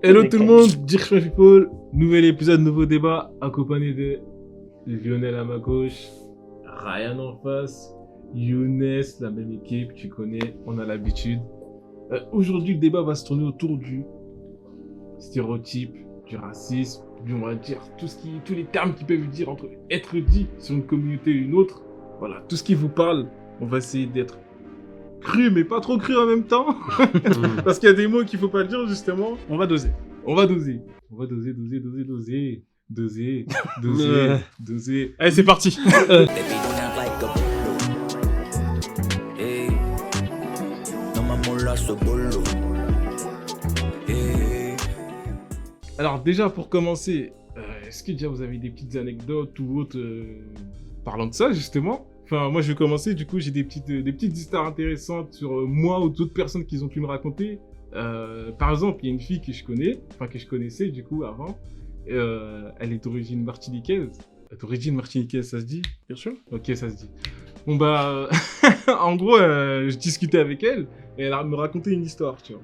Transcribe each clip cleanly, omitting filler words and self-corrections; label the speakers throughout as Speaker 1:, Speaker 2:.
Speaker 1: Hello tout le monde, Dirkman People, nouvel épisode, nouveau débat, accompagné de Lionel à ma gauche, Ryan en face, Younes, la même équipe, tu connais, on a l'habitude. Aujourd'hui, le débat va se tourner autour du stéréotype, du racisme, on va dire tous les termes qui peuvent dire entre être dit sur une communauté et une autre. Voilà, tout ce qui vous parle, on va essayer d'être cru, mais pas trop cru en même temps. Parce qu'il y a des mots qu'il faut pas dire, justement.
Speaker 2: On va doser.
Speaker 1: On va doser. On va doser. Doser.
Speaker 2: Allez, c'est parti.
Speaker 1: Alors déjà, pour commencer, est-ce que déjà vous avez des petites anecdotes ou autres parlant de ça, justement? Enfin, moi, je vais commencer. Du coup, j'ai des petites histoires intéressantes sur moi ou d'autres personnes qui ont pu me raconter. Par exemple, il y a une fille que je connais, enfin que je connaissais du coup avant. Elle est d'origine martiniquaise. D'origine martiniquaise, ça se dit?
Speaker 2: Bien sûr.
Speaker 1: Ok, ça se dit. Bon bah, en gros, je discutais avec elle et elle me racontait une histoire, tu vois.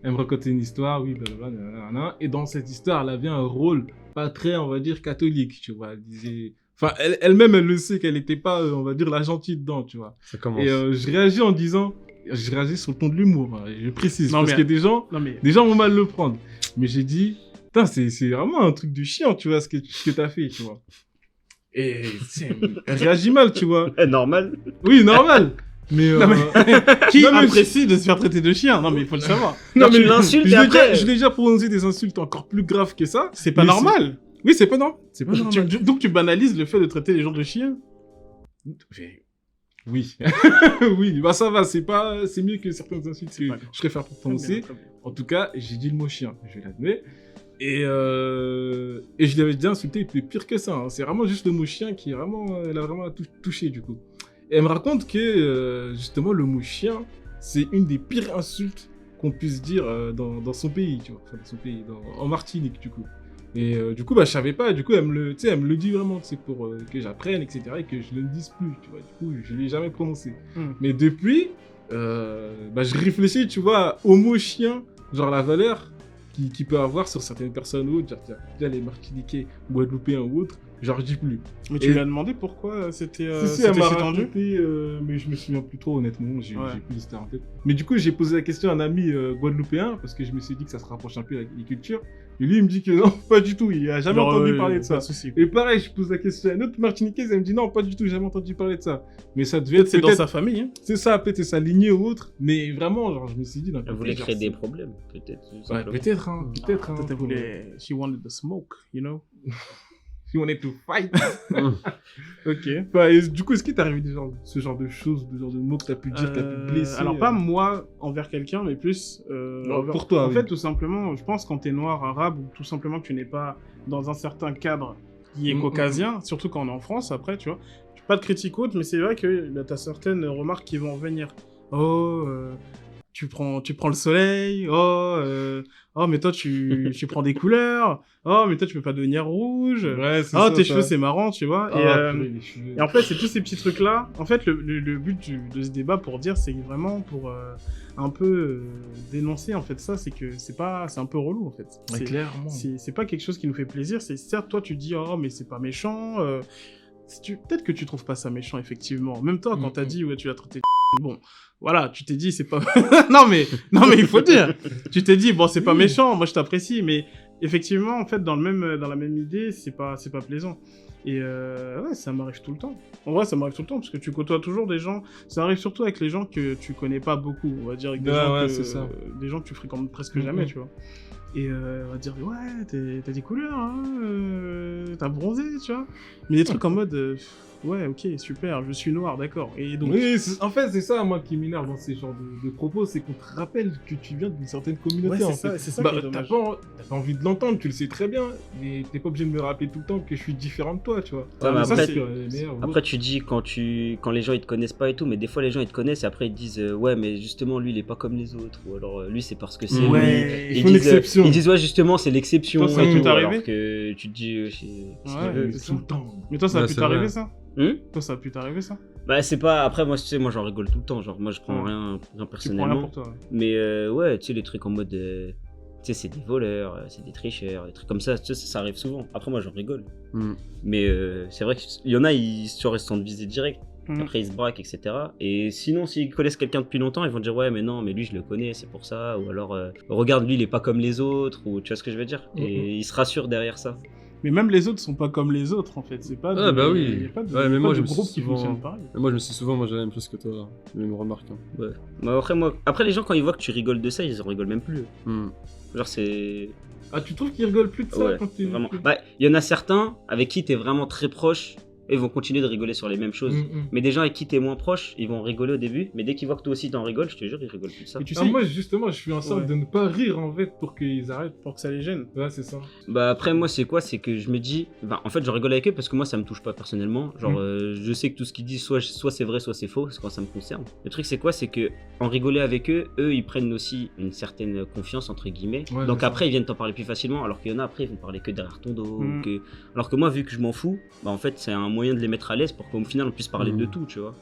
Speaker 1: Elle me racontait une histoire, oui, blablabla, nanana. Et dans cette histoire, elle avait un rôle pas très, on va dire, catholique, tu vois. Elle disait... Enfin, elle-même, elle le sait qu'elle n'était pas, on va dire, la gentille dedans, tu vois.
Speaker 3: Ça commence.
Speaker 1: Et je réagis en disant... Je réagis sur le ton de l'humour, hein, je précise,
Speaker 2: Non,
Speaker 1: parce
Speaker 2: mais-
Speaker 1: que des gens vont mal le prendre. Mais j'ai dit, putain, c'est vraiment un truc de chiant, tu vois, ce que t'as fait, tu vois. Et elle réagit mal, tu vois.
Speaker 3: Normal.
Speaker 1: Oui, normal. Mais,
Speaker 2: Non, Qui
Speaker 1: Non, mais
Speaker 2: apprécie de se faire traiter de chien? Non, mais il faut le savoir.
Speaker 3: Non, tu l'insultes et après...
Speaker 1: je l'ai déjà prononcé des insultes encore plus graves que ça.
Speaker 2: C'est pas
Speaker 1: Mais
Speaker 2: normal.
Speaker 1: Oui, c'est pas normal. C'est pas normal.
Speaker 2: Donc tu banalises le fait de traiter les gens de chiens?
Speaker 1: Oui. Oui, bah ça va, c'est mieux que certaines insultes que
Speaker 2: D'accord.
Speaker 1: je préfère pas prononcer.
Speaker 2: Très bien.
Speaker 1: En tout cas, j'ai dit le mot chien, je l'admets. Et je l'avais déjà insulté, il était pire que ça. Hein. C'est vraiment juste le mot chien qui est vraiment, elle a vraiment touché du coup. Et elle me raconte que justement le mot chien, c'est une des pires insultes qu'on puisse dire dans son pays, tu vois. Enfin, dans son pays, en Martinique du coup. Et du coup, bah, je savais pas. Du coup, elle me le dit vraiment, c'est pour que j'apprenne, etc. Et que je ne le dise plus, tu vois. Du coup, je l'ai jamais prononcé. Mais depuis, bah, je réfléchis, tu vois, au mot chien, genre la valeur qu'il peut avoir sur certaines personnes ou autres, genre déjà les Martiniquais, Guadeloupéens ou autres, genre je dis plus.
Speaker 2: Mais tu
Speaker 1: Et-
Speaker 2: lui as demandé pourquoi c'était
Speaker 1: Si, elle m'a
Speaker 2: si tendu?
Speaker 1: raconté, mais je me souviens plus trop, honnêtement, j'ai
Speaker 2: Ouais.
Speaker 1: plus l'histoire en tête. Mais du coup, j'ai posé la question à un ami guadeloupéen, parce que je me suis dit que ça se rapproche un peu avec les cultures. Et lui, il me dit que non, pas du tout, il a jamais
Speaker 2: Genre,
Speaker 1: entendu parler de ça.
Speaker 2: Pas de souci.
Speaker 1: Et pareil, je pose la question à une autre Martiniquaise, elle me dit non, pas du tout, j'ai jamais entendu parler de ça. Mais ça devait
Speaker 2: Peut-être
Speaker 1: être
Speaker 2: c'est dans sa famille, hein.
Speaker 1: c'est ça, peut-être c'est sa lignée ou autre, mais vraiment, genre, je me suis dit...
Speaker 3: Elle voulait créer des problèmes, peut-être. tout
Speaker 1: Ouais,
Speaker 3: simplement.
Speaker 1: peut-être, hein, peut-être, hein.
Speaker 2: Peut-être elle voulait... She wanted the smoke, you know?
Speaker 1: Si on est to fight.
Speaker 2: Ok.
Speaker 1: Enfin, et du coup, est-ce qu'il t'est arrivé ce genre de choses, de genre de mots que t'as pu dire, que t'as pu blesser
Speaker 2: Alors pas moi envers quelqu'un, mais plus
Speaker 1: pour toi,
Speaker 2: En
Speaker 1: oui.
Speaker 2: fait, tout simplement, je pense quand t'es noir, arabe, ou tout simplement que tu n'es pas dans un certain cadre qui est caucasien, surtout quand on est en France, après, tu vois. Pas de critique haute, mais c'est vrai que là, t'as certaines remarques qui vont venir. Oh, tu prends le soleil. Oh, mais toi tu prends des couleurs. Oh, mais toi tu peux pas devenir rouge.
Speaker 1: Ouais, c'est
Speaker 2: Oh,
Speaker 1: ça,
Speaker 2: tes
Speaker 1: ça.
Speaker 2: cheveux c'est marrant, tu vois.
Speaker 1: Ah, purée, les cheveux.
Speaker 2: Et en fait, c'est tous ces petits trucs-là. En fait, le but de ce débat, pour dire, c'est vraiment pour un peu dénoncer, en fait, ça, c'est que c'est un peu relou, en fait.
Speaker 1: Ouais, clairement.
Speaker 2: C'est pas quelque chose qui nous fait plaisir. C'est certes, toi, tu dis, oh, mais c'est pas méchant. Peut-être que tu trouves pas ça méchant, effectivement. Même toi, quand t'as dit, ouais, tu l'as traité de bon, voilà, tu t'es dit, c'est pas... non, mais il faut dire. Tu t'es dit, bon, c'est pas méchant, moi, je t'apprécie, mais effectivement, en fait, dans la même idée, c'est pas plaisant. Et ouais, ça m'arrive tout le temps. En vrai, ça m'arrive tout le temps, parce que tu côtoies toujours des gens... Ça arrive surtout avec les gens que tu connais pas beaucoup, on va dire, avec des,
Speaker 1: Ouais,
Speaker 2: gens,
Speaker 1: ouais,
Speaker 2: que,
Speaker 1: c'est ça.
Speaker 2: des gens que tu fréquentes presque jamais, tu vois. Et on va dire, ouais, t'as des couleurs, hein, t'as bronzé, tu vois. Mais des trucs en mode, ouais, ok, super, je suis noir, d'accord. Et donc...
Speaker 1: Oui, en fait, c'est ça, moi, qui m'énerve dans ces genres de propos, c'est qu'on te rappelle que tu viens d'une certaine communauté,
Speaker 2: Ouais,
Speaker 1: en
Speaker 2: c'est
Speaker 1: fait.
Speaker 2: ça
Speaker 1: Bah,
Speaker 2: qui est
Speaker 1: t'as
Speaker 2: dommage.
Speaker 1: pas envie de l'entendre, tu le sais très bien, mais t'es pas obligé de me rappeler tout le temps que je suis différent de toi, tu vois.
Speaker 3: Ouais, mais
Speaker 1: ça,
Speaker 3: après-
Speaker 1: c'est les meilleurs,
Speaker 3: Après, tu dis quand les gens ils te connaissent pas et tout, mais des fois les gens ils te connaissent et après ils te disent ouais, mais justement lui il est pas comme les autres, ou alors lui c'est parce que c'est lui.
Speaker 1: Ouais, il
Speaker 3: Ils
Speaker 1: faut une
Speaker 3: disent,
Speaker 1: exception.
Speaker 3: ils disent ouais, justement c'est l'exception.
Speaker 2: Toi, ça
Speaker 3: et
Speaker 2: peut
Speaker 3: tout,
Speaker 2: t'arriver
Speaker 3: alors que tu te dis
Speaker 2: Ouais,
Speaker 1: c'est
Speaker 2: c'est
Speaker 1: tout
Speaker 2: ça.
Speaker 1: le temps.
Speaker 2: Mais toi, ça a
Speaker 3: Ouais,
Speaker 2: pu
Speaker 3: c'est
Speaker 2: t'arriver,
Speaker 3: vrai.
Speaker 2: ça
Speaker 3: Hum
Speaker 2: Toi, ça a pu t'arriver, ça
Speaker 3: Bah c'est pas. Après moi tu sais moi j'en rigole tout le temps, genre moi je prends
Speaker 2: Ouais.
Speaker 3: rien
Speaker 2: Tu prends rien
Speaker 3: personnellement.
Speaker 2: pour toi, ouais.
Speaker 3: Mais ouais tu sais les trucs en mode tu sais, c'est des voleurs, c'est des tricheurs, des trucs comme ça, tu sais, ça arrive souvent. Après, moi, j'en rigole.
Speaker 4: Mm.
Speaker 3: Mais c'est vrai qu'il y en a, ils se sentent visés direct.
Speaker 2: Mhm.
Speaker 3: Après, ils se braquent, etc. Et sinon, s'ils connaissent quelqu'un depuis longtemps, ils vont dire ouais, mais non, mais lui, je le connais, c'est pour ça. Ou alors, regarde, lui, il est pas comme les autres. Ou tu vois ce que je veux dire. Et ils se rassurent derrière ça.
Speaker 2: Mais même les autres sont pas comme les autres en fait. C'est pas.
Speaker 4: Ah, bah oui.
Speaker 2: Il y a pas de,
Speaker 4: Ouais, mais moi,
Speaker 2: pas
Speaker 4: je
Speaker 2: de
Speaker 4: me suis
Speaker 2: groupe qui
Speaker 4: souvent-
Speaker 2: fonctionne pareil.
Speaker 4: Moi, je me suis souvent, j'ai la même chose que toi, les mêmes remarques. Hein.
Speaker 3: Ouais. Mais après, les gens, quand ils voient que tu rigoles de ça, ils en rigolent même plus.
Speaker 4: Mm.
Speaker 3: Genre, c'est.
Speaker 1: Ah, tu trouves qu'ils rigolent plus de ça
Speaker 3: Ouais,
Speaker 1: quand t'es.
Speaker 3: vraiment. Bah, il y en a certains avec qui t'es vraiment très proche. Et ils vont continuer de rigoler sur les mêmes choses. Mais des gens avec qui t'es moins proche, ils vont rigoler au début. Mais dès qu'ils voient que toi aussi t'en rigoles, je te jure, ils rigolent plus de ça.
Speaker 2: Et tu
Speaker 1: Ah,
Speaker 2: sais,
Speaker 1: moi, justement, je suis en sorte
Speaker 2: Ouais.
Speaker 1: de ne pas rire en fait pour qu'ils arrêtent.
Speaker 2: pour que ça les gêne.
Speaker 1: Ouais, c'est ça.
Speaker 3: Bah après moi c'est quoi, c'est que je me dis, bah, en fait je rigole avec eux parce que moi ça me touche pas personnellement, genre je sais que tout ce qu'ils disent soit c'est vrai soit c'est faux, c'est quand ça me concerne. Le truc c'est quoi, c'est que en rigoler avec eux ils prennent aussi une certaine confiance entre guillemets,
Speaker 1: Ouais,
Speaker 3: donc
Speaker 1: c'est
Speaker 3: après ils viennent t'en parler plus facilement, alors qu'il y en a après ils vont parler que derrière ton dos,
Speaker 2: Mm.
Speaker 3: alors que moi vu que je m'en fous, bah en fait c'est un moyen de les mettre à l'aise pour qu'au final on puisse parler de tout, tu vois,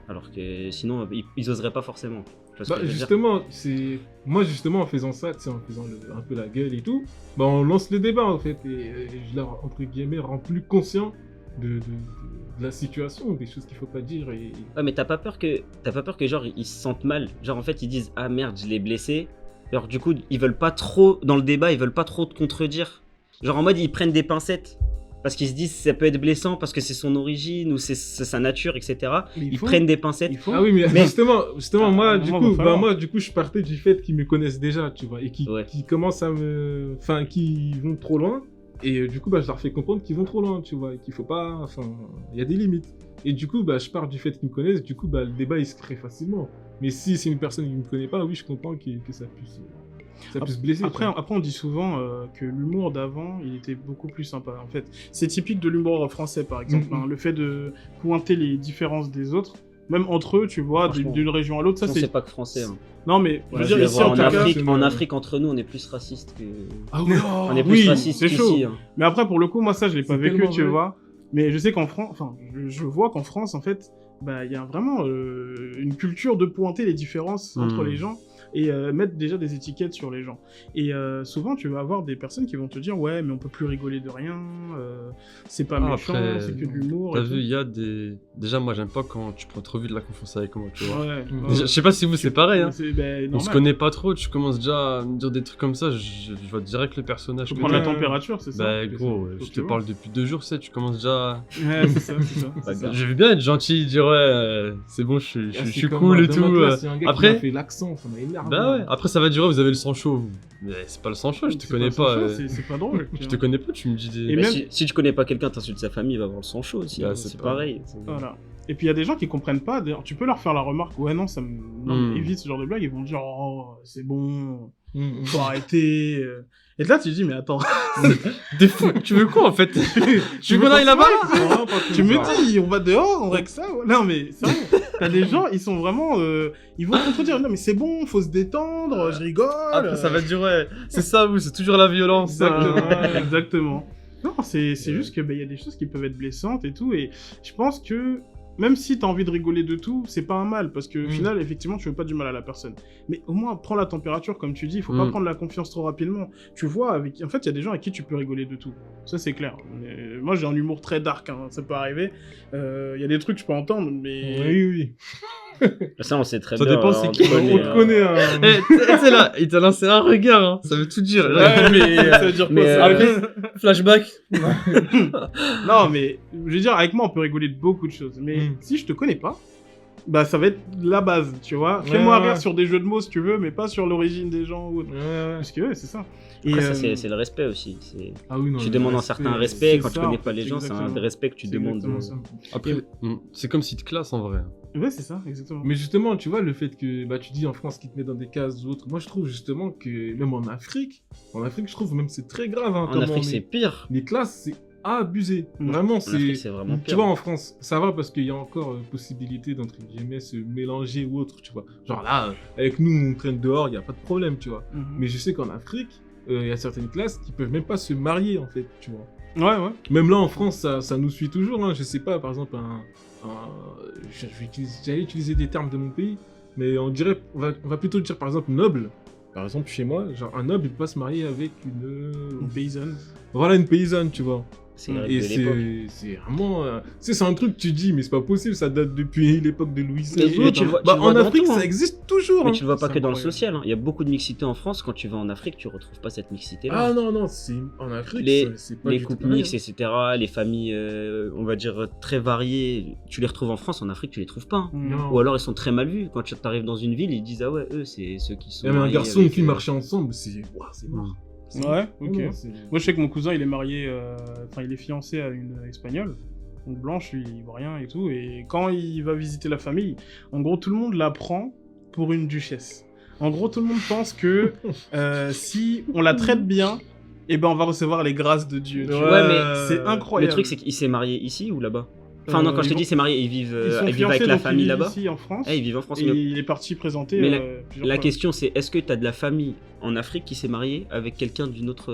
Speaker 3: alors que sinon ils oseraient pas forcément. Tu vois ce
Speaker 1: Bah,
Speaker 3: que je veux dire.
Speaker 1: justement, c'est. Moi, justement, en faisant ça, tu sais, en faisant un peu la gueule et tout, bah, on lance le débat, en fait, et je leur, entre guillemets, rends plus conscient de la situation, des choses qu'il faut pas dire. Et...
Speaker 3: Ouais, mais t'as pas peur que genre ils se sentent mal, genre en fait ils disent ah merde je l'ai blessé, alors du coup ils veulent pas trop dans le débat, ils veulent pas trop te contredire, genre en mode ils prennent des pincettes parce qu'ils se disent ça peut être blessant parce que c'est son origine ou c'est sa nature, etc.
Speaker 2: Mais
Speaker 3: Ils prennent des pincettes.
Speaker 2: Il faut.
Speaker 1: Ah oui, mais,
Speaker 3: Mais-
Speaker 1: justement, moi,
Speaker 2: à un
Speaker 1: du
Speaker 2: moment,
Speaker 1: coup,
Speaker 2: va falloir.
Speaker 1: moi, du coup, je partais du fait qu'ils me connaissent déjà, tu vois, et qui
Speaker 3: Ouais.
Speaker 1: commencent à me, enfin, qui vont trop loin. Et du coup, bah, je leur fais comprendre qu'ils vont trop loin, tu vois, et qu'il faut pas, enfin, il y a des limites. Et du coup, bah, je pars du fait qu'ils me connaissent. Du coup, bah, le débat il se crée facilement. Mais si c'est une personne qui me connaît pas, oui, je comprends que ça puisse blesser.
Speaker 2: Après,
Speaker 1: quoi.
Speaker 2: on dit souvent que l'humour d'avant, il était beaucoup plus sympa. En fait, c'est typique de l'humour français, par exemple.
Speaker 1: Mhm.
Speaker 2: Hein, le fait de pointer les différences des autres, même entre eux, tu vois,
Speaker 3: Franchement,
Speaker 2: d'une région à l'autre, ça
Speaker 3: On
Speaker 2: c'est.
Speaker 3: sait pas que français. Hein.
Speaker 2: Non, mais je
Speaker 3: Ouais,
Speaker 2: veux
Speaker 3: je
Speaker 2: dire,
Speaker 3: vais
Speaker 2: ici
Speaker 3: voir
Speaker 2: en
Speaker 3: en
Speaker 2: tout cas.
Speaker 3: Afrique,
Speaker 1: c'est
Speaker 3: en
Speaker 1: le-
Speaker 3: Afrique entre nous on est plus raciste que.
Speaker 1: Ah oui,
Speaker 3: On est plus
Speaker 2: oui,
Speaker 3: raciste
Speaker 2: c'est chaud.
Speaker 3: qu'ici. Hein.
Speaker 2: Mais après, pour le coup, moi, ça, je l'ai pas
Speaker 1: C'est
Speaker 2: vécu,
Speaker 1: tellement
Speaker 2: tu
Speaker 1: vrai.
Speaker 2: vois. Mais je sais qu'en France, enfin, je vois qu'en France, en fait, bah, il y a vraiment une culture de pointer les différences entre les gens et mettre déjà des étiquettes sur les gens. Et souvent, tu vas avoir des personnes qui vont te dire, ouais, mais on peut plus rigoler de rien, c'est pas
Speaker 4: Ah,
Speaker 2: méchant,
Speaker 4: après,
Speaker 2: c'est que de l'humour.
Speaker 4: T'as
Speaker 2: et
Speaker 4: vu,
Speaker 2: tout.
Speaker 4: il y a des. Déjà, moi, j'aime pas quand tu prends trop vite de la confiance avec moi, tu vois.
Speaker 2: Ouais,
Speaker 1: Mm.
Speaker 2: ouais.
Speaker 4: Déjà, je sais pas si vous, c'est pareil, hein.
Speaker 2: C'est ben,
Speaker 4: On se
Speaker 2: normal.
Speaker 4: connaît pas trop, tu commences déjà à me dire des trucs comme ça, je vois direct le personnage
Speaker 2: Faut
Speaker 4: que
Speaker 2: prendre la
Speaker 4: t'es.
Speaker 2: température, c'est ça.
Speaker 4: Bah gros,
Speaker 2: Faut
Speaker 4: je
Speaker 2: que
Speaker 4: te
Speaker 2: tu
Speaker 4: parle depuis 2 jours, tu sais, tu commences déjà.
Speaker 2: Ouais, c'est ça, c'est ça.
Speaker 3: Bah,
Speaker 2: c'est ça.
Speaker 4: Je vais bien être gentil, dire ouais, c'est bon, je
Speaker 1: Ah,
Speaker 4: suis
Speaker 1: c'est comme
Speaker 4: cool et
Speaker 1: dans
Speaker 4: tout.
Speaker 1: ma classe, il y a un gars qui
Speaker 4: après-
Speaker 1: m'a fait l'accent, ça m'a énervé.
Speaker 4: Bah ouais, après ça va durer, vous avez le sang chaud. vous. Mais c'est pas le sang chaud, je te
Speaker 2: C'est
Speaker 4: connais
Speaker 2: ça,
Speaker 4: pas.
Speaker 2: c'est pas drôle.
Speaker 4: Je te connais pas, tu me dis des.
Speaker 2: Et
Speaker 3: Mais
Speaker 2: même-
Speaker 3: si tu connais pas quelqu'un, t'insultes sa famille, il va avoir le sang chaud aussi.
Speaker 4: Bah,
Speaker 3: hein,
Speaker 4: c'est
Speaker 3: c'est
Speaker 4: pas-
Speaker 3: pareil.
Speaker 2: Voilà. Et puis il y a des gens qui comprennent pas. D'ailleurs, tu peux leur faire la remarque, ouais non, ça me non, mais évite ce genre de blague. Ils vont dire, oh c'est bon, faut arrêter. Et là tu dis, mais attends,
Speaker 4: Des fous, tu veux quoi en fait Tu veux qu'on aille là-bas là
Speaker 2: tu me dis, on va dehors, on règle ça. Ouais. Non mais sérieux, t'as des gens, ils sont vraiment, ils vont contredire. Non mais c'est bon, faut se détendre, je rigole.
Speaker 4: Après ça va durer. C'est ça, vous, c'est toujours la violence.
Speaker 2: Exactement. Exactement. Non, c'est juste que il y a des choses qui peuvent être blessantes et tout, et je pense que même si t'as envie de rigoler de tout, c'est pas un mal, parce que au final, effectivement, tu veux pas du mal à la personne. Mais au moins, prends la température, comme tu dis, il faut pas prendre la confiance trop rapidement. Tu vois, en fait, il y a des gens avec qui tu peux rigoler de tout. Ça, c'est clair. Mais moi, j'ai un humour très dark, hein, ça peut arriver. Il y a des trucs que je peux entendre, mais...
Speaker 1: Oui, oui.
Speaker 3: Ça, on sait très
Speaker 4: Ça
Speaker 3: bien.
Speaker 4: dépend, c'est
Speaker 3: on
Speaker 4: qui.
Speaker 3: te connaît,
Speaker 1: On te connaît, hein.
Speaker 4: Eh, tu sais là, il t'a lancé un regard, hein. Ça veut tout dire.
Speaker 2: Ouais, mais ça veut dire quoi,
Speaker 3: mais,
Speaker 2: ça
Speaker 3: après-
Speaker 4: Flashback.
Speaker 2: Non, mais je veux dire, avec moi, on peut rigoler de beaucoup de choses. Mais si je te connais pas, bah ça va être la base, tu vois. Fais-moi
Speaker 1: Ouais,
Speaker 2: rire
Speaker 1: ouais.
Speaker 2: sur des jeux de mots si tu veux, mais pas sur l'origine des gens ou autre.
Speaker 1: Ouais, ouais.
Speaker 2: Parce que ouais, c'est ça. Et
Speaker 3: Après, ça, c'est le respect aussi.
Speaker 1: Ah oui, non,
Speaker 3: Tu
Speaker 1: le
Speaker 3: demandes un
Speaker 1: respect,
Speaker 3: certain respect. Quand
Speaker 2: c'est
Speaker 3: tu
Speaker 2: ça,
Speaker 3: connais
Speaker 2: en
Speaker 3: pas
Speaker 2: fait,
Speaker 3: les gens, c'est un
Speaker 2: exactement.
Speaker 3: respect que tu
Speaker 2: C'est
Speaker 3: demandes.
Speaker 2: exactement ça.
Speaker 4: Après, c'est comme si te classes en vrai.
Speaker 2: Ouais, c'est ça, exactement.
Speaker 1: Mais justement, tu vois, le fait que bah, tu dis en France qu'ils te mettent dans des cases ou autres, moi je trouve justement que même en Afrique, je trouve même c'est très grave. Hein,
Speaker 3: En
Speaker 1: comment
Speaker 3: Afrique,
Speaker 1: on est-
Speaker 3: c'est pire.
Speaker 1: Les classes, c'est abusé.
Speaker 2: Mm.
Speaker 1: Vraiment,
Speaker 3: En Afrique,
Speaker 1: c'est.
Speaker 3: c'est vraiment
Speaker 1: Tu
Speaker 3: pire.
Speaker 1: vois, en France, ça va parce qu'il y a encore possibilité d'entre guillemets se mélanger ou autre, tu vois. Genre là, avec nous, on traîne dehors, il n'y a pas de problème, tu vois.
Speaker 2: Mhm.
Speaker 1: Mais je sais qu'en Afrique, il y a certaines classes qui peuvent même pas se marier, en fait, tu vois.
Speaker 2: Ouais, ouais.
Speaker 1: Même là en France, ça nous suit toujours. Hein. Je sais pas, par exemple, j'allais utiliser des termes de mon pays, mais on va plutôt dire par exemple noble. par exemple, chez moi, genre un noble, il peut pas se marier avec
Speaker 2: Une paysanne.
Speaker 1: Voilà, une paysanne, tu vois.
Speaker 3: C'est une règle
Speaker 1: Et
Speaker 3: de l'époque.
Speaker 1: c'est vraiment... tu sais, c'est un truc que tu dis, mais c'est pas possible, ça date depuis l'époque de Louis XVI.
Speaker 3: Mais tu le vois-
Speaker 1: Bah,
Speaker 3: tu le
Speaker 1: en
Speaker 3: vois dans
Speaker 1: Afrique,
Speaker 3: tout, hein.
Speaker 1: ça existe toujours.
Speaker 3: Mais
Speaker 1: hein.
Speaker 3: tu le vois pas
Speaker 2: C'est
Speaker 3: que dans le
Speaker 2: incroyable.
Speaker 3: social. Hein. Il y a beaucoup de mixité en France. Quand tu vas en Afrique, tu retrouves pas cette mixité-là.
Speaker 1: Ah non, c'est en Afrique,
Speaker 3: Les-
Speaker 1: c'est pas
Speaker 3: Les
Speaker 1: du tout
Speaker 3: couples
Speaker 1: pareil,
Speaker 3: mixtes, etc., les familles, on va dire, très variées, tu les retrouves en France, en Afrique, tu les trouves pas. Hein.
Speaker 1: Non.
Speaker 3: Ou alors ils sont très mal vus. Quand tu arrives dans une ville, ils disent ah ouais, eux, c'est ceux qui sont.
Speaker 1: Même un
Speaker 3: mariés
Speaker 1: garçon et une
Speaker 3: avec,
Speaker 1: fille marcher ensemble, c'est mort. C'est-
Speaker 2: Ouais, ok.
Speaker 1: Non, c'est-
Speaker 2: Moi, je sais que mon cousin, il est marié, enfin, il est fiancé à une espagnole, donc blanche, lui, il voit rien et tout. Et quand il va visiter la famille, en gros, tout le monde la prend pour une duchesse. En gros, tout le monde pense que si on la traite bien, eh ben, on va recevoir les grâces de Dieu. tu
Speaker 1: Ouais,
Speaker 2: vois.
Speaker 3: mais
Speaker 2: C'est
Speaker 3: Le
Speaker 2: incroyable.
Speaker 3: truc, c'est qu'il s'est marié ici ou là-bas. Enfin, non, quand je te
Speaker 2: ils
Speaker 3: dis c'est marié, ils vivent,
Speaker 2: ils sont
Speaker 3: ils vivent
Speaker 2: fiancés,
Speaker 3: avec la
Speaker 2: donc ils
Speaker 3: famille
Speaker 2: vivent
Speaker 3: là-bas.
Speaker 2: ici en France.
Speaker 3: Eh, ils vivent en France.
Speaker 2: Et
Speaker 3: mais
Speaker 2: il est parti présenter
Speaker 3: Mais
Speaker 2: plusieurs
Speaker 3: la
Speaker 2: fois.
Speaker 3: question, c'est est-ce que tu as de la famille en Afrique qui s'est mariée avec quelqu'un d'un autre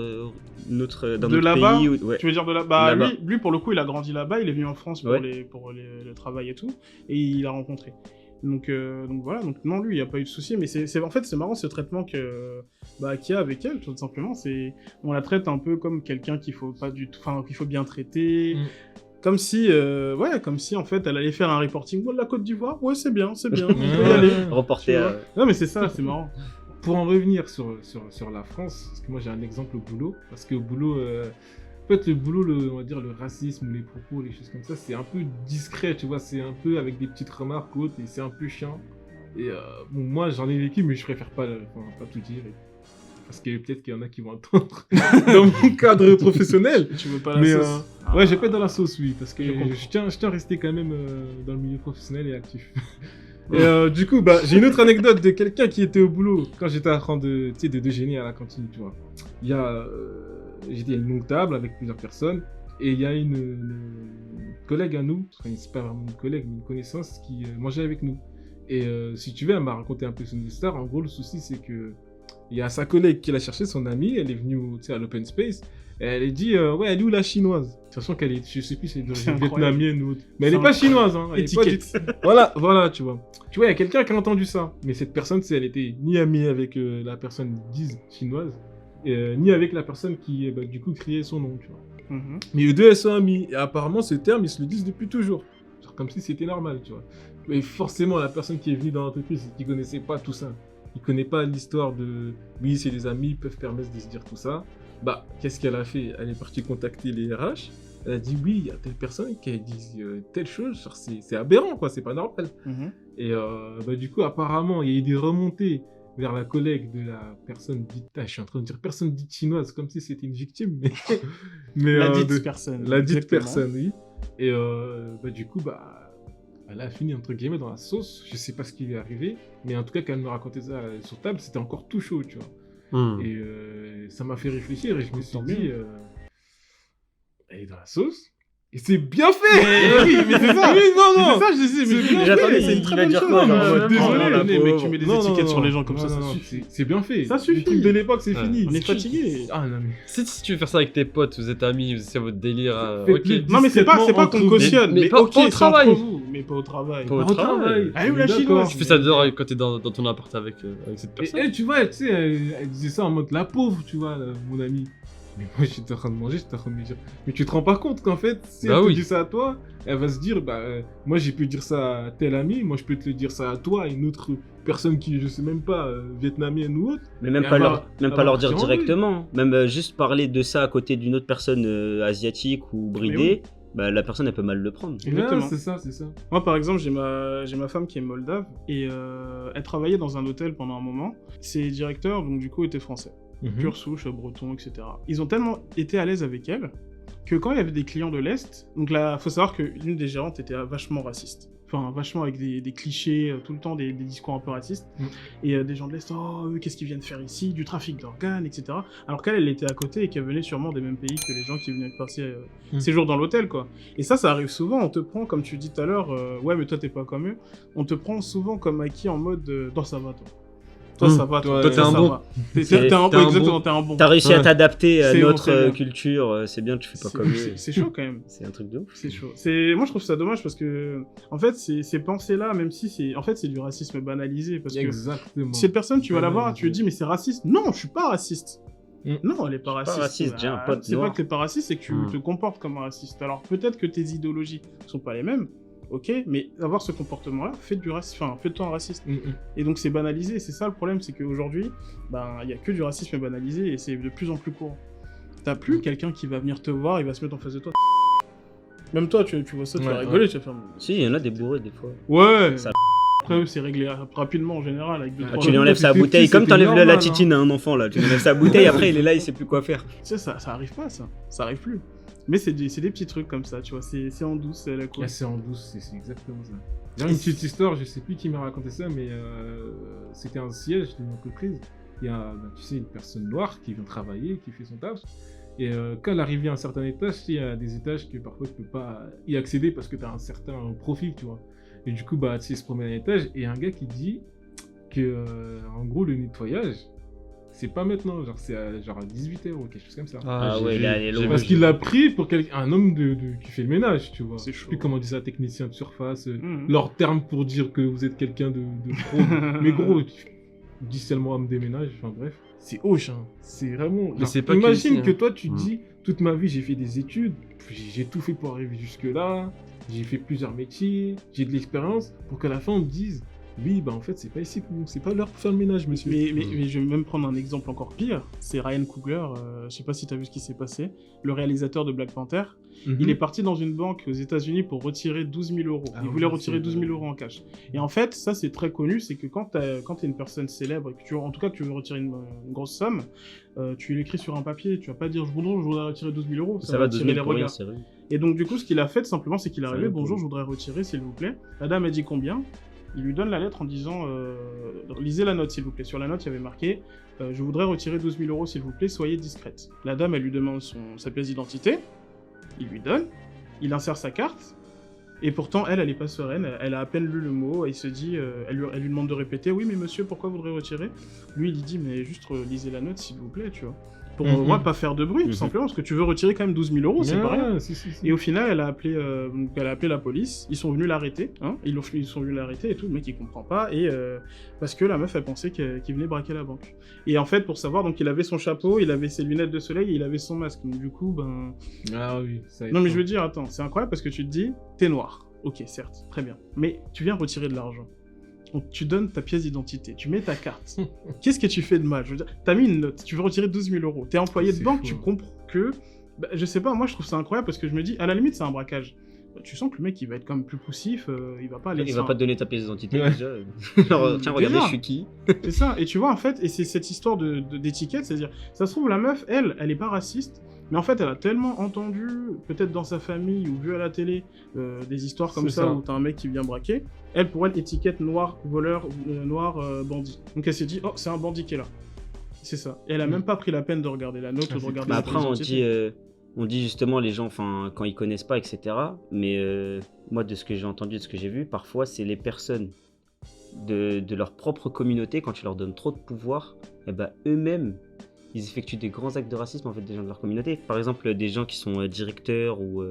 Speaker 2: De là-bas,
Speaker 3: pays ou... Ouais.
Speaker 2: Tu veux dire de là Bah,
Speaker 3: Là-bas.
Speaker 2: lui, pour le coup, il a grandi là-bas, il est venu en France pour,
Speaker 3: Ouais.
Speaker 2: le travail et tout, et il a rencontré. Donc voilà, donc non, lui, il n'y a pas eu de souci, mais en fait, c'est marrant ce traitement qu'il y a avec elle, tout simplement. On la traite un peu comme quelqu'un qu'il faut pas du tout, enfin, qu'il faut bien traiter. Comme si, en fait, elle allait faire un reporting. Bon, de la Côte d'Ivoire, ouais, c'est bien, on peut y aller.
Speaker 3: Reporté
Speaker 2: Tu
Speaker 3: à...
Speaker 2: vois. Non, mais c'est ça, c'est marrant.
Speaker 1: Pour en revenir sur la France, parce que moi j'ai un exemple au boulot, parce qu'au boulot, en fait le boulot, on va dire le racisme, les propos, les choses comme ça, c'est un peu discret, tu vois, c'est un peu avec des petites remarques ou autres, et c'est un peu chiant. Et bon, moi j'en ai vécu, mais je préfère pas tout dire, parce que peut-être qu'il y en a qui vont entendre dans mon cadre professionnel.
Speaker 2: Tu veux pas la
Speaker 1: Mais
Speaker 2: sauce.
Speaker 1: ouais, j'ai pas être dans la sauce, oui, parce que
Speaker 2: Je comprends.
Speaker 1: je tiens à rester quand même dans le milieu professionnel et actif. Et du coup, bah, j'ai une autre anecdote de quelqu'un qui était au boulot quand j'étais en train de déjeuner à la cantine, tu vois. Il y a, j'étais à une longue table avec plusieurs personnes et il y a une collègue à nous, enfin, c'est pas vraiment une collègue, mais une connaissance qui mangeait avec nous. Et si tu veux, elle m'a raconté un peu son histoire. En gros, le souci, c'est que il y a sa collègue qui l'a cherché, son amie, elle est venue à l'open space. Et elle a dit, ouais, elle est où la chinoise? Sachant qu'elle est, je sais plus, c'est d'origine
Speaker 2: incroyable.
Speaker 1: vietnamienne ou autre. Mais elle
Speaker 2: C'est
Speaker 1: est pas
Speaker 2: incroyable.
Speaker 1: chinoise, hein. Elle est pas du-
Speaker 2: Étiquette.
Speaker 1: Voilà, tu vois. Tu vois, il y a quelqu'un qui a entendu ça. Mais cette personne, elle était ni amie avec la personne dite chinoise, ni avec la personne qui, bah, du coup, criait son nom, tu vois.
Speaker 2: Mhm.
Speaker 1: Mais les deux, elles sont amies. Et apparemment, ce terme, ils se le disent depuis toujours. Genre comme si c'était normal, tu vois. Mais forcément, la personne qui est venue dans l'entreprise, qui connaissait pas tout ça, qui connaît pas l'histoire de oui, c'est des amis, ils peuvent permettre de se dire tout ça. Bah, qu'est-ce qu'elle a fait? Elle est partie contacter les RH. Elle a dit oui, il y a telle personne qui a dit telle chose. Genre, c'est aberrant, quoi, c'est pas normal.
Speaker 2: Mhm.
Speaker 1: Et bah, du coup, apparemment, il y a eu des remontées vers la collègue de la personne dite. Ah, je suis en train de dire personne dite chinoise, comme si c'était une victime, mais. mais
Speaker 2: La dite
Speaker 1: de-
Speaker 2: personne.
Speaker 1: La dite
Speaker 2: exactement.
Speaker 1: personne, oui. Et bah, du coup, bah, elle a fini entre guillemets dans la sauce. Je sais pas ce qui lui est arrivé, mais en tout cas, quand elle me racontait ça sur table, c'était encore tout chaud, tu vois. Et ça m'a fait réfléchir et je me suis
Speaker 2: Tant
Speaker 1: dit,
Speaker 2: mieux.
Speaker 1: elle est dans la sauce. Et c'est bien fait!
Speaker 2: Mais oui, mais c'est ça!
Speaker 1: Oui, non!
Speaker 2: C'est ça, je disais, mais
Speaker 1: C'est bien
Speaker 3: J'attendais,
Speaker 2: fait, c'est une
Speaker 3: il
Speaker 2: très
Speaker 3: va
Speaker 2: bonne
Speaker 3: dire
Speaker 2: chose.
Speaker 3: quoi,
Speaker 2: Non,
Speaker 3: genre,
Speaker 2: mais
Speaker 3: la
Speaker 2: désolé, mais
Speaker 3: pauvre.
Speaker 2: tu mets des
Speaker 1: Non,
Speaker 2: étiquettes
Speaker 1: non,
Speaker 2: sur les
Speaker 1: non,
Speaker 2: gens comme ça,
Speaker 1: non,
Speaker 2: ça
Speaker 1: non,
Speaker 2: suffit.
Speaker 1: c'est bien fait.
Speaker 2: Ça suffit.
Speaker 1: Le truc de l'époque, c'est
Speaker 4: Ouais.
Speaker 1: fini.
Speaker 2: On est fatigué.
Speaker 1: Ah non, mais.
Speaker 4: Si tu veux faire ça avec tes potes, vous êtes amis, c'est votre délire,
Speaker 1: Faites-le
Speaker 4: ok.
Speaker 2: Non, mais c'est pas
Speaker 1: discrètement
Speaker 2: qu'on
Speaker 1: entre
Speaker 2: cautionne,
Speaker 4: mais
Speaker 2: mais
Speaker 4: pas-
Speaker 2: ok,
Speaker 4: pas au
Speaker 2: c'est
Speaker 4: travail.
Speaker 2: entre vous, mais pas au travail.
Speaker 4: Pas au
Speaker 1: Au
Speaker 4: travail.
Speaker 1: travail.
Speaker 2: Ah, ou la
Speaker 1: D'accord.
Speaker 2: chinoise.
Speaker 4: Tu fais ça dehors quand t'es dans ton appart avec cette
Speaker 1: Et
Speaker 4: personne.
Speaker 1: elle, tu vois, tu sais, elle disait ça en mode la pauvre, tu vois, mon ami. Mais moi, j'étais en train de manger, j'étais en train de me dire. Mais tu te rends pas compte qu'en fait, si
Speaker 4: Bah
Speaker 1: elle te
Speaker 4: oui.
Speaker 1: dit ça à toi, elle va se dire, bah, moi, j'ai pu dire ça à tel ami, moi, je peux te le dire ça à toi, à une autre personne qui, je sais même pas, vietnamienne ou autre.
Speaker 3: Mais même
Speaker 1: Et
Speaker 3: pas
Speaker 1: elle
Speaker 3: leur,
Speaker 1: va-
Speaker 3: même
Speaker 1: elle
Speaker 3: pas
Speaker 1: va
Speaker 3: leur dire
Speaker 1: partir en vrille.
Speaker 3: directement. Même juste parler de ça à côté d'une autre personne asiatique ou bridée, bah, la personne elle peut mal le prendre.
Speaker 2: Exactement.
Speaker 1: Ouais, c'est ça, c'est ça.
Speaker 2: Moi, par exemple, j'ai ma femme qui est moldave et elle travaillait dans un hôtel pendant un moment. Ses directeurs, donc du coup, étaient français. Pure souche, breton, etc. Ils ont tellement été à l'aise avec elle que quand il y avait des clients de l'Est, donc là, faut savoir qu'une des gérantes était vachement raciste. Enfin, vachement avec des clichés, tout le temps des discours un peu racistes. Et des gens de l'Est, oh, eux, qu'est-ce qu'ils viennent faire ici? Du trafic d'organes, etc. Alors qu'elle, elle était à côté et qu'elle venait sûrement des mêmes pays que les gens qui venaient passer séjour dans l'hôtel, quoi. Et ça arrive souvent, on te prend, comme tu dis tout à l'heure, ouais, mais toi, t'es pas comme eux. On te prend souvent comme acquis en mode, dans ça va, toi. Toi, ça va.
Speaker 1: Toi,
Speaker 4: t'es
Speaker 2: ça
Speaker 4: un
Speaker 2: va.
Speaker 4: bon.
Speaker 2: T'es un bon,
Speaker 4: T'es un
Speaker 2: exactement, t'es un bon.
Speaker 3: T'as réussi à
Speaker 4: Ouais.
Speaker 3: t'adapter à
Speaker 2: C'est bon,
Speaker 3: notre
Speaker 2: c'est bien.
Speaker 3: culture, c'est bien, tu fais pas comme eux.
Speaker 2: C'est chaud quand même.
Speaker 3: C'est un truc de ouf.
Speaker 2: C'est chaud. Moi, je trouve ça dommage parce que, en fait, ces pensées-là, même si c'est du racisme banalisé, parce que
Speaker 1: Exactement.
Speaker 2: cette personne, tu vas la voir,
Speaker 1: Banalisé.
Speaker 2: tu lui dis, mais c'est raciste. Non, je suis pas raciste.
Speaker 1: Mm.
Speaker 2: Non, elle est pas
Speaker 3: Je suis pas
Speaker 2: raciste.
Speaker 3: raciste, j'ai un pote
Speaker 2: C'est pas
Speaker 3: noir.
Speaker 2: que t'es pas raciste, c'est que tu
Speaker 4: Mm.
Speaker 2: te comportes comme un raciste. Alors peut-être que tes idéologies sont pas les mêmes, ok, mais avoir ce comportement-là, fais-toi un raciste. Et donc c'est banalisé, c'est ça le problème, c'est qu'aujourd'hui, il y a que du racisme banalisé et c'est de plus en plus courant. T'as plus quelqu'un qui va venir te voir, il va se mettre en face de toi. Même toi, tu vois ça, tu vas
Speaker 1: Ouais,
Speaker 2: rigoler, tu vas faire.
Speaker 3: Si, il y en a des bourrés des fois.
Speaker 2: Ouais.
Speaker 3: Ça-
Speaker 2: Après, eux, c'est réglé rapidement en général avec deux,
Speaker 1: Ah,
Speaker 2: trois
Speaker 3: Tu lui
Speaker 2: jours.
Speaker 3: enlèves sa
Speaker 1: c'était
Speaker 3: bouteille,
Speaker 1: petit,
Speaker 3: comme
Speaker 1: c'était
Speaker 3: t'enlèves la
Speaker 1: normal,
Speaker 3: titine à un enfant là. Tu lui enlèves sa bouteille, après il est là, il sait plus quoi faire.
Speaker 2: Tu sais, ça arrive pas, ça. Ça arrive plus. Mais c'est des petits trucs comme ça, tu vois. C'est en douce, c'est la cool.
Speaker 1: Ah, c'est en douce, c'est exactement ça. J'ai une petite histoire, je sais plus qui m'a raconté ça, mais c'était un siège d'une entreprise. Il y a, tu sais, une personne noire qui vient travailler, qui fait son taf. Et quand elle arrive à un certain étage, il y a des étages que parfois tu peux pas y accéder parce que tu as un certain profil, tu vois. Et du coup, tu sais, il se promène à l'étage et un gars qui dit que, en gros, le nettoyage, c'est pas maintenant, genre c'est genre à 18h ou quelque chose comme ça.
Speaker 3: Ah
Speaker 4: j'ai
Speaker 3: ouais,
Speaker 4: vu,
Speaker 3: il est allé
Speaker 4: j'ai
Speaker 3: loin.
Speaker 4: vu,
Speaker 1: Parce
Speaker 4: j'ai
Speaker 1: qu'il
Speaker 4: vu.
Speaker 1: l'a pris pour un homme qui fait le ménage, tu vois.
Speaker 2: C'est
Speaker 1: Je sais
Speaker 2: chaud.
Speaker 1: plus comment on dit ça, technicien de surface.
Speaker 2: Mhm.
Speaker 1: Leur terme pour dire que vous êtes quelqu'un de pro. Mais gros, dis seulement homme des ménages, enfin bref. C'est hoche, hein. C'est vraiment.
Speaker 4: Mais
Speaker 1: genre,
Speaker 4: c'est pas que
Speaker 1: imagine
Speaker 4: ici,
Speaker 1: que
Speaker 4: hein.
Speaker 1: toi, tu te
Speaker 4: Mhm.
Speaker 1: dis, toute ma vie, j'ai fait des études, j'ai tout fait pour arriver jusque-là, j'ai fait plusieurs métiers, j'ai de l'expérience, pour qu'à la fin, on me dise, oui, en fait, c'est pas ici, c'est pas l'heure pour faire le ménage, monsieur.
Speaker 2: Mais je vais même prendre un exemple encore pire. C'est Ryan Coogler, je sais pas si t'as vu ce qui s'est passé, le réalisateur de Black Panther.
Speaker 1: Mhm.
Speaker 2: Il est parti dans une banque aux États-Unis pour retirer 12 000 euros.
Speaker 1: Ah
Speaker 2: Il
Speaker 1: oui,
Speaker 2: voulait
Speaker 1: c'est
Speaker 2: retirer 12 000
Speaker 1: vrai.
Speaker 2: euros en cash. Et en fait, ça c'est très connu, c'est que quand t'es une personne célèbre, et que en tout cas tu veux retirer une grosse somme, tu l'écris sur un papier, tu vas pas dire je voudrais retirer 12 000 euros,
Speaker 3: Ça va, 12
Speaker 2: attirer
Speaker 3: 000
Speaker 2: les
Speaker 3: pour rien,
Speaker 2: regards.
Speaker 3: c'est vrai.
Speaker 2: Et donc du coup, ce qu'il a fait tout simplement, c'est qu'il est
Speaker 3: Ça
Speaker 2: arrivé,
Speaker 3: va,
Speaker 2: bonjour,
Speaker 3: pour-
Speaker 2: je voudrais retirer s'il vous plaît. La dame a dit combien. Il lui donne la lettre en disant lisez la note s'il vous plaît. Sur la note, il y avait marqué je voudrais retirer 12 000 euros s'il vous plaît, soyez discrète. La dame, elle lui demande sa pièce d'identité. Il lui donne. Il insère sa carte. Et pourtant, elle est pas sereine. Elle a à peine lu le mot. Et il se dit elle lui demande de répéter oui, mais monsieur, pourquoi vous voudrez retirer. Lui, il lui dit mais juste lisez la note s'il vous plaît, tu vois. Pour moi, pas faire de bruit, tout
Speaker 3: Mhm.
Speaker 2: simplement, parce que tu veux retirer quand même 12 000 euros, c'est pas rien.
Speaker 1: Ah, si.
Speaker 2: Et au final, elle a appelé la police. Ils sont venus l'arrêter. Hein, ils sont venus l'arrêter et tout. Le mec, il comprend pas. Et parce que la meuf, elle pensait qu'il venait braquer la banque. Et en fait, pour savoir, donc il avait son chapeau, il avait ses lunettes de soleil et il avait son masque. Donc du coup,
Speaker 1: Ah oui, ça
Speaker 2: non, mais je veux dire, attends, c'est incroyable parce que tu te dis, t'es noir. Ok, certes, très bien. Mais tu viens retirer de l'argent. Donc tu donnes ta pièce d'identité, tu mets ta carte. Qu'est-ce que tu fais de mal? Je veux dire, t'as mis une note, tu veux retirer 12 000 euros. T'es employé de
Speaker 1: C'est
Speaker 2: banque,
Speaker 1: fou,
Speaker 2: tu
Speaker 1: hein.
Speaker 2: comprends que... je sais pas, moi je trouve ça incroyable parce que je me dis, à la limite c'est un braquage. Tu sens que le mec il va être quand même plus poussif, il va pas aller...
Speaker 3: Il va pas te donner ta pièce d'identité
Speaker 1: Ouais.
Speaker 3: déjà. Genre, tiens, regardez,
Speaker 2: Déjà.
Speaker 3: je suis qui.
Speaker 2: C'est ça, et tu vois en fait, et c'est cette histoire d'étiquette, c'est-à-dire, ça se trouve la meuf, elle est pas raciste, mais en fait elle a tellement entendu, peut-être dans sa famille ou vu à la télé, des histoires comme
Speaker 1: C'est
Speaker 2: ça
Speaker 1: ça.
Speaker 2: où t'as un mec qui vient braquer, elle pour elle étiquette noir voleur, noir bandit. Donc elle s'est dit, oh c'est un bandit qui est là. C'est ça. Et elle a même pas pris la peine de regarder la note
Speaker 1: Ah,
Speaker 2: ou de
Speaker 1: c'est
Speaker 2: regarder
Speaker 3: Bah
Speaker 2: la
Speaker 3: après,
Speaker 2: pièce d'identité.
Speaker 3: on dit justement les gens, enfin, quand ils connaissent pas, etc. Mais moi, de ce que j'ai entendu, de ce que j'ai vu, parfois, c'est les personnes de leur propre communauté, quand tu leur donnes trop de pouvoir, et ben eux-mêmes, ils effectuent des grands actes de racisme en fait des gens de leur communauté. Par exemple, des gens qui sont directeurs ou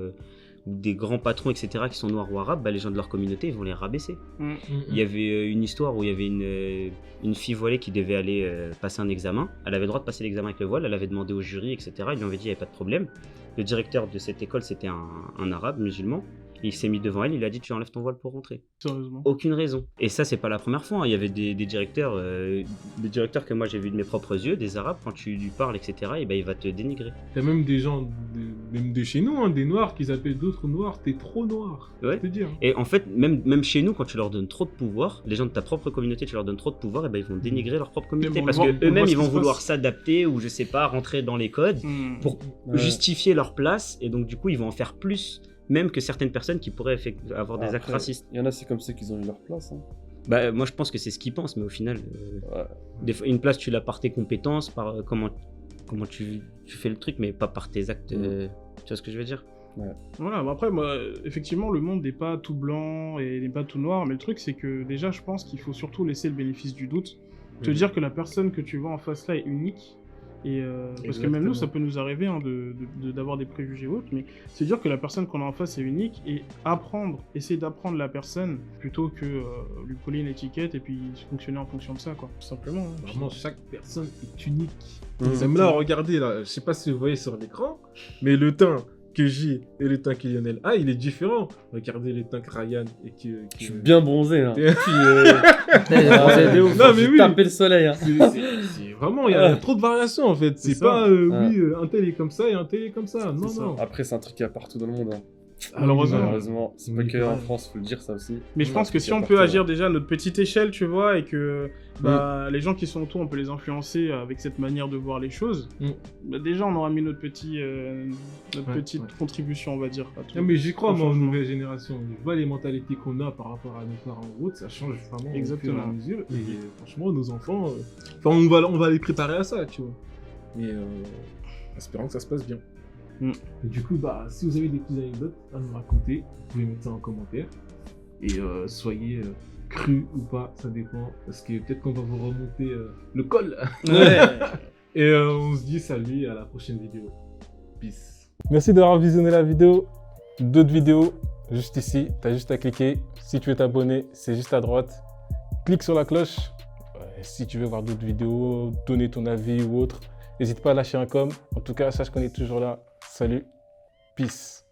Speaker 3: des grands patrons, etc., qui sont noirs ou arabes, bah, les gens de leur communauté, ils vont les rabaisser. Il y avait une histoire où il y avait une fille voilée qui devait aller passer un examen. Elle avait le droit de passer l'examen avec le voile, elle avait demandé au jury, etc. Ils lui avaient dit qu'il n'y avait pas de problème. Le directeur de cette école, c'était un arabe musulman. Il s'est mis devant elle, il a dit tu enlèves ton voile pour rentrer.
Speaker 2: Sérieusement.
Speaker 3: Aucune raison. Et ça, c'est pas la première fois, hein. Il y avait des directeurs, des directeurs que moi j'ai vu de mes propres yeux, des arabes, quand tu lui parles, etc., et ben il va te dénigrer.
Speaker 1: T'as même des gens, même de chez nous, hein, des noirs qui appellent d'autres noirs, t'es trop noir.
Speaker 3: Ouais.
Speaker 1: Je te dire.
Speaker 3: Et en fait, même chez nous, quand tu leur donnes trop de pouvoir, les gens de ta propre communauté, tu leur donnes trop de pouvoir, et ben ils vont dénigrer leur propre communauté.
Speaker 2: on le
Speaker 3: Parce
Speaker 2: voit- on
Speaker 3: que
Speaker 2: le
Speaker 3: eux-mêmes,
Speaker 2: voit ce
Speaker 3: ils
Speaker 2: qui
Speaker 3: vont
Speaker 2: se
Speaker 3: vouloir
Speaker 2: passe.
Speaker 3: s'adapter ou je sais pas, rentrer dans les codes pour
Speaker 4: Ouais.
Speaker 3: justifier leur place. Et donc, du coup, ils vont en faire plus, même que certaines personnes qui pourraient avoir des actes
Speaker 4: Après,
Speaker 3: racistes.
Speaker 4: Il y en a, c'est comme ça qu'ils ont eu leur place. Hein.
Speaker 3: Bah, moi, je pense que c'est ce qu'ils pensent, mais au final,
Speaker 4: Ouais.
Speaker 3: des fois, une place, tu l'as par tes compétences, par comment tu fais le truc, mais pas par tes actes. Tu vois ce que je veux dire?
Speaker 2: Voilà, bah après, moi, effectivement, le monde n'est pas tout blanc et n'est pas tout noir, mais le truc, c'est que déjà, je pense qu'il faut surtout laisser le bénéfice du doute Te dire que la personne que tu vois en face là est unique. Et parce que même nous, ça peut nous arriver hein, d'avoir des préjugés ou autres, mais c'est dire que la personne qu'on a en face est unique et essayer d'apprendre la personne plutôt que lui coller une étiquette et puis fonctionner en fonction de ça, quoi. Tout simplement. Hein.
Speaker 1: Vraiment, chaque personne est unique.
Speaker 4: Mhm.
Speaker 1: Même là, regardez, là, je sais pas si vous voyez sur l'écran, mais le teint que j'ai et le teint que Lionel a, il est différent. Regardez le teint que Ryan et que...
Speaker 4: Je suis bien bronzé là.
Speaker 1: Et-
Speaker 4: Puis, bronzé de ouf.
Speaker 1: Non, mais oui.
Speaker 4: Taper le soleil. Hein.
Speaker 1: C'est vraiment, il y a trop de variations en fait.
Speaker 2: C'est
Speaker 1: C'est
Speaker 2: ça.
Speaker 1: pas,
Speaker 4: Ouais.
Speaker 1: oui, un tel est comme ça et un tel est comme ça. Non,
Speaker 2: ça.
Speaker 1: non.
Speaker 4: Après, c'est un truc qu'il y a partout dans le monde. Hein.
Speaker 2: Malheureusement.
Speaker 4: Malheureusement, c'est pas
Speaker 1: Oui,
Speaker 4: que
Speaker 1: ouais.
Speaker 4: en France, faut le dire ça aussi.
Speaker 2: Mais je
Speaker 4: Ouais,
Speaker 2: pense que
Speaker 4: c'est
Speaker 2: si on
Speaker 4: partout,
Speaker 2: peut
Speaker 4: hein.
Speaker 2: agir déjà à notre petite échelle, tu vois, et que les gens qui sont autour, on peut les influencer avec cette manière de voir les choses,
Speaker 1: Mm.
Speaker 2: bah, déjà on aura mis notre petite
Speaker 1: Ouais.
Speaker 2: contribution, on va dire. À tout.
Speaker 1: Non, mais j'y crois, moi, aux
Speaker 2: Changement.
Speaker 1: nouvelles générations. Je vois les mentalités qu'on a par rapport à nos parents ou autres, ça change vraiment
Speaker 2: Exactement.
Speaker 1: au fur et à mesure. Et franchement, nos enfants, on va les préparer à ça, tu vois. Mais espérons que ça se passe bien.
Speaker 2: Mm.
Speaker 1: Et du coup, bah, si vous avez des petites anecdotes à nous raconter, vous pouvez mettre ça en commentaire. Et soyez crus ou pas, ça dépend. Parce que peut-être qu'on va vous remonter le col.
Speaker 2: Ouais.
Speaker 1: Et on se dit salut et à la prochaine vidéo. Peace. Merci d'avoir visionné la vidéo. D'autres vidéos, juste ici. T'as juste à cliquer. Si tu veux t'abonner, c'est juste à droite. Clique sur la cloche. Si tu veux voir d'autres vidéos, donner ton avis ou autre, n'hésite pas à lâcher un com. En tout cas, sache qu'on est toujours là. Salut. Peace.